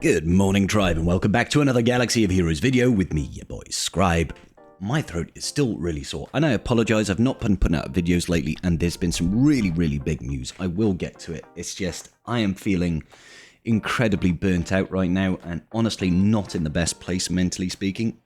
Good morning, tribe, and welcome back to another Galaxy of Heroes video with me, your boy, Scribe. My throat is still really sore, and I apologize, I've not been putting out videos lately, and there's been some really big news. I will get to it. It's just, I am feeling incredibly burnt out right now, and honestly not in the best place mentally speaking.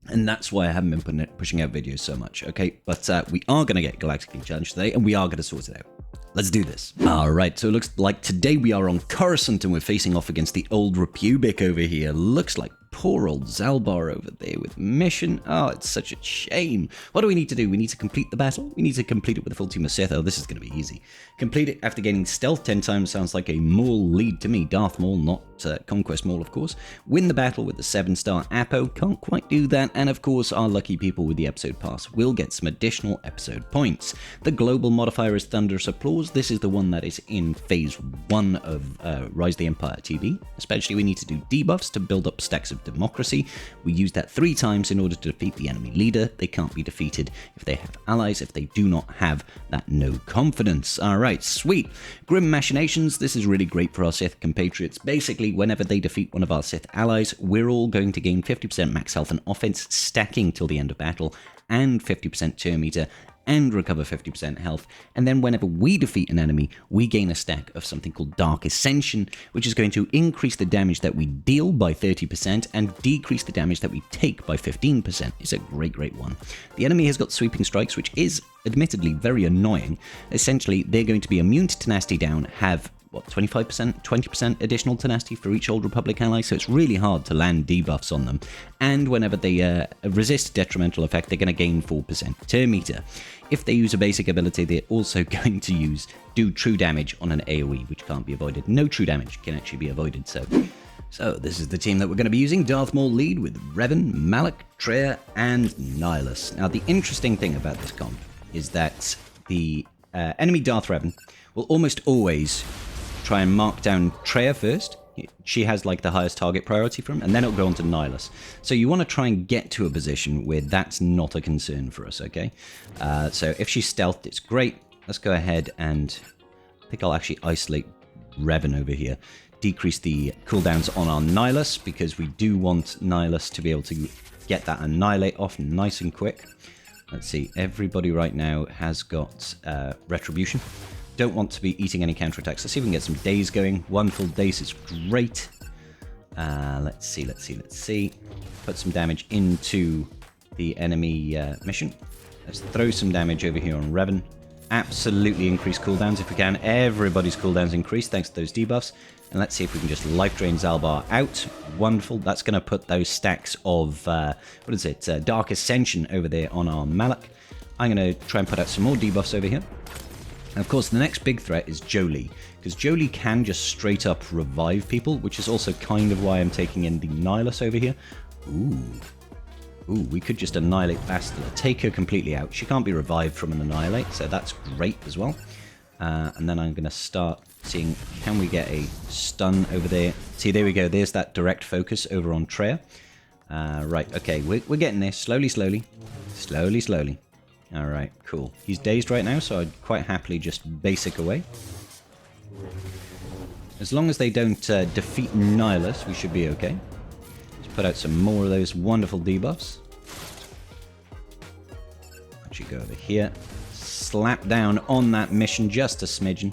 And that's why I haven't been pushing out videos so much, okay? But we are going to get Galactic challenged today, and we are going to sort it out. Let's do this. Alright, so it looks like today we are on Coruscant and we're facing off against the Old Republic over here. Looks like poor old Zalbar over there with mission. Oh, it's such a shame. What do we need to do? We need to complete the battle. We need to complete it with a full team of Sith. Oh, this is going to be easy. Complete it after gaining stealth 10 times sounds like a Maul lead to me. Darth Maul, not Conquest Maul, of course. Win the battle with the 7-star Apo. Can't quite do that. And of course, our lucky people with the episode pass will get some additional episode points. The global modifier is Thunderous Applause. This is the one that is in phase 1 of Rise of the Empire TV. Especially we need to do debuffs to build up stacks of democracy. We use that 3 times in order to defeat the enemy leader. They can't be defeated if they have allies, if they do not have that no confidence. Alright, sweet. Grim Machinations. This is really great for our Sith compatriots. Basically, whenever they defeat one of our Sith allies, we're all going to gain 50% max health and offense, stacking till the end of battle, and 50% turn meter, and recover 50% health. And then whenever we defeat an enemy, we gain a stack of something called Dark Ascension, which is going to increase the damage that we deal by 30% and decrease the damage that we take by 15%. It's a great one. The enemy has got Sweeping Strikes, which is admittedly very annoying. Essentially, they're going to be immune to tenacity down, have 25%, 20% additional tenacity for each Old Republic ally, so it's really hard to land debuffs on them. And whenever they resist detrimental effect, they're going to gain 4% turn meter. If they use a basic ability, they're also going to do true damage on an AoE, which can't be avoided. No true damage can actually be avoided, So this is the team that we're going to be using. Darth Maul lead with Revan, Malak, Treya, and Nihilus. Now, the interesting thing about this comp is that the enemy Darth Revan will almost always try and mark down Treya first. She has like the highest target priority for him, and then it'll go on to Nihilus. So you want to try and get to a position where that's not a concern for us, okay? So if she's stealthed, it's great. Let's go ahead and I think I'll actually isolate Revan over here. Decrease the cooldowns on our Nihilus, because we do want Nihilus to be able to get that Annihilate off nice and quick. Let's see, everybody right now has got Retribution. Don't want to be eating any counterattacks. Let's see if we can get some days going. One full days is great. Let's see. Put some damage into the enemy mission. Let's throw some damage over here on Revan. Absolutely increase cooldowns if we can. Everybody's cooldowns increase thanks to those debuffs. And let's see if we can just life drain Zalbar out. Wonderful. That's going to put those stacks of, Dark Ascension over there on our Malak. I'm going to try and put out some more debuffs over here. And of course, the next big threat is Jolee, because Jolee can just straight up revive people, which is also kind of why I'm taking in the Nihilus over here. Ooh, we could just annihilate Bastila, take her completely out. She can't be revived from an annihilate, so that's great as well. And then I'm going to start seeing, can we get a stun over there? See, there we go. There's that direct focus over on Treya. Right, okay, we're getting there. Slowly. Alright, cool. He's dazed right now, so I'd quite happily just basic away. As long as they don't defeat Nihilus, we should be okay. Let's put out some more of those wonderful debuffs. Actually go over here. Slap down on that mission just a smidgen.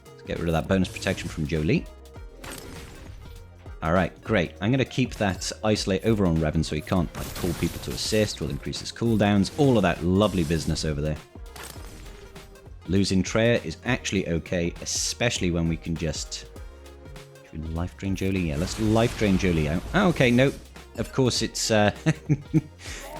Let's get rid of that bonus protection from Jolee. Alright, great. I'm going to keep that isolate over on Revan so he can't like call people to assist. We'll increase his cooldowns. All of that lovely business over there. Losing Treya is actually okay, especially when we can just... Should we life drain Jolee? Yeah, let's life drain Jolee out. Oh, okay, nope. Of course, it's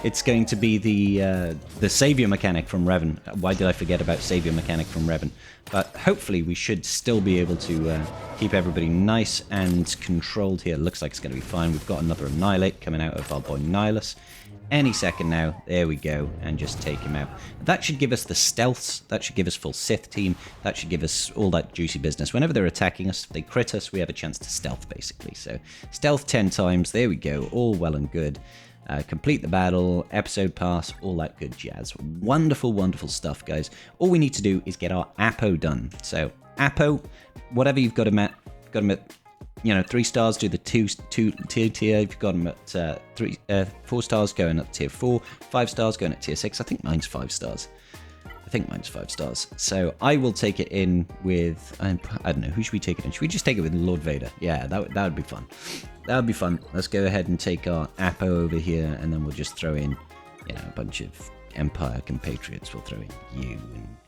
it's going to be the savior mechanic from Revan. Why did I forget about savior mechanic from Revan? But hopefully we should still be able to keep everybody nice and controlled here. Looks like it's going to be fine. We've got another Annihilate coming out of our boy Nihilus. Any second now. There we go. And just take him out. That should give us the stealths. That should give us full Sith team. That should give us all that juicy business. Whenever they're attacking us, if they crit us, we have a chance to stealth, basically. So stealth 10 times. There we go. All well and good. Complete the battle, episode pass, all that good jazz. Wonderful stuff, guys. All we need to do is get our Apo done. So, Apo, whatever you've got him at, 3 stars, do the two tier. If you've got them at 4 stars, going up to tier 4. 5 stars, going at tier 6. I think mine's 5 stars. So I will take it in with, I don't know, who should we take it in? Should we just take it with Lord Vader? Yeah, that would be fun. That would be fun. Let's go ahead and take our Apo over here, and then we'll just throw in, a bunch of Empire compatriots. We'll throw in you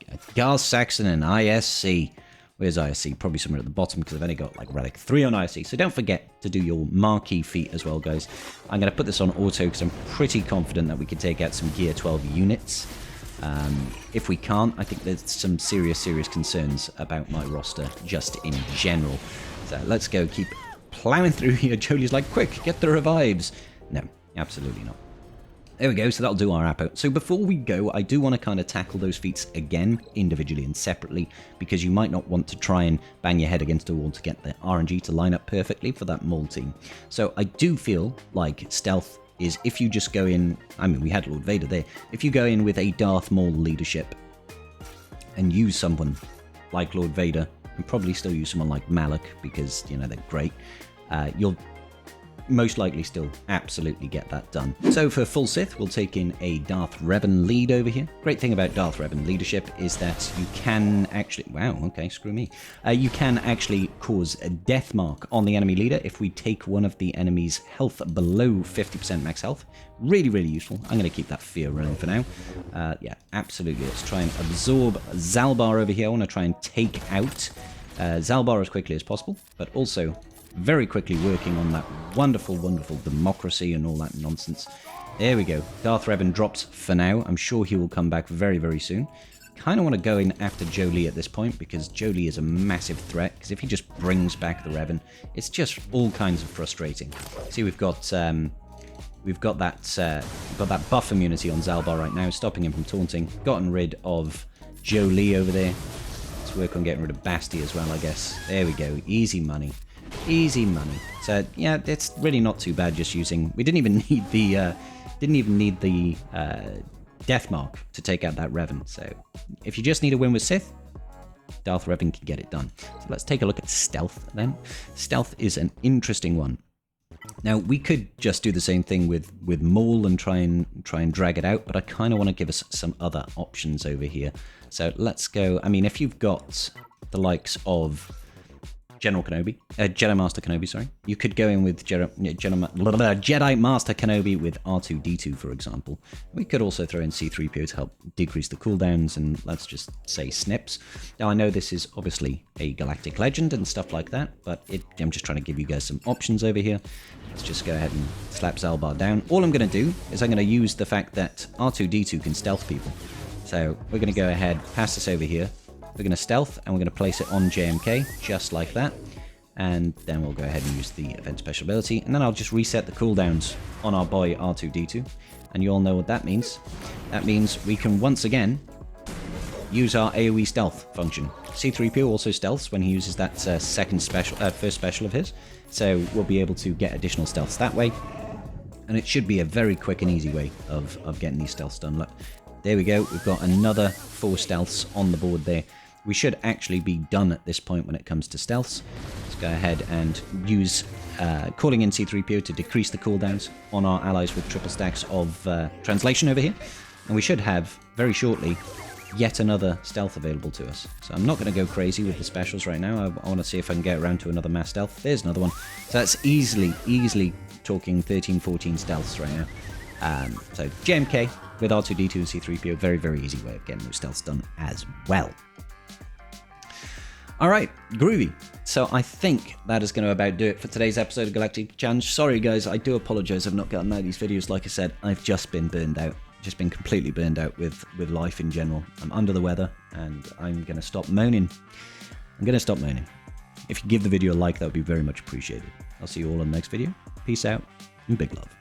and Garth Saxon and ISC. Where's ISC? Probably somewhere at the bottom, because I've only got like Relic 3 on ISC. So don't forget to do your marquee feat as well, guys. I'm going to put this on auto because I'm pretty confident that we could take out some Gear 12 units. If we can't, I think there's some serious concerns about my roster just in general. So let's go, keep plowing through here. Jolie's like, quick, get the revives. No, absolutely not. There we go, so that'll do our Apo. So before we go, I do want to kind of tackle those feats again, individually and separately, because you might not want to try and bang your head against a wall to get the RNG to line up perfectly for that Maul team. So I do feel like stealth is, if you just go in, I mean, we had Lord Vader there, if you go in with a Darth Maul leadership and use someone like Lord Vader, and probably still use someone like Malak, because, they're great, you'll most likely still absolutely get that done. So for full Sith, we'll take in a Darth Revan lead over here. Great thing about Darth Revan leadership is that you can actually, wow, okay, screw me. You can actually cause a death mark on the enemy leader if we take one of the enemy's health below 50% max health. Really useful. I'm going to keep that fear running for now. Yeah, absolutely. Let's try and absorb Zalbar over here. I want to try and take out Zalbar as quickly as possible, but also very quickly working on that wonderful democracy and all that nonsense. There we go. Darth Revan dropped for now. I'm sure he will come back very soon. Kind of want to go in after Jolee at this point, because Jolee is a massive threat, because if he just brings back the Revan, it's just all kinds of frustrating. See, we've got that buff immunity on Zalbar right now, stopping him from taunting. Gotten rid of Jolee over there. Let's work on getting rid of Basti as well, I guess. There we go. Easy money. So yeah, it's really not too bad just using, we didn't even need the death mark to take out that Revan. So if you just need a win with Sith, Darth Revan can get it done. So let's take a look at stealth then. Stealth is an interesting one. Now we could just do the same thing with Maul and try and drag it out, but I kind of want to give us some other options over here. So let's go. I mean, if you've got the likes of Jedi Master Kenobi, sorry. You could go in with Jedi Master Kenobi with R2-D2, for example. We could also throw in C-3PO to help decrease the cooldowns and, let's just say, snips. Now, I know this is obviously a Galactic legend and stuff like that, but I'm just trying to give you guys some options over here. Let's just go ahead and slap Zalbar down. All I'm going to do is I'm going to use the fact that R2-D2 can stealth people. So we're going to go ahead, pass this over here. We're going to stealth, and we're going to place it on JMK, just like that. And then we'll go ahead and use the event special ability. And then I'll just reset the cooldowns on our boy R2-D2. And you all know what that means. That means we can once again use our AoE stealth function. C-3PO also stealths when he uses that first special of his. So we'll be able to get additional stealths that way. And it should be a very quick and easy way of getting these stealths done. Look, there we go. We've got another 4 stealths on the board there. We should actually be done at this point when it comes to stealths. Let's go ahead and use calling in C-3PO to decrease the cooldowns on our allies with triple stacks of translation over here. And we should have, very shortly, yet another stealth available to us. So I'm not going to go crazy with the specials right now. I want to see if I can get around to another mass stealth. There's another one. So that's easily talking 13, 14 stealths right now. So JMK with R2-D2 and C-3PO, very easy way of getting those stealths done as well. Alright, groovy. So I think that is going to about do it for today's episode of Galactic Challenge. Sorry guys, I do apologise I've not gotten out these videos. Like I said, I've just been burned out. Just been completely burned out with life in general. I'm under the weather and I'm going to stop moaning. If you give the video a like, that would be very much appreciated. I'll see you all in the next video. Peace out and big love.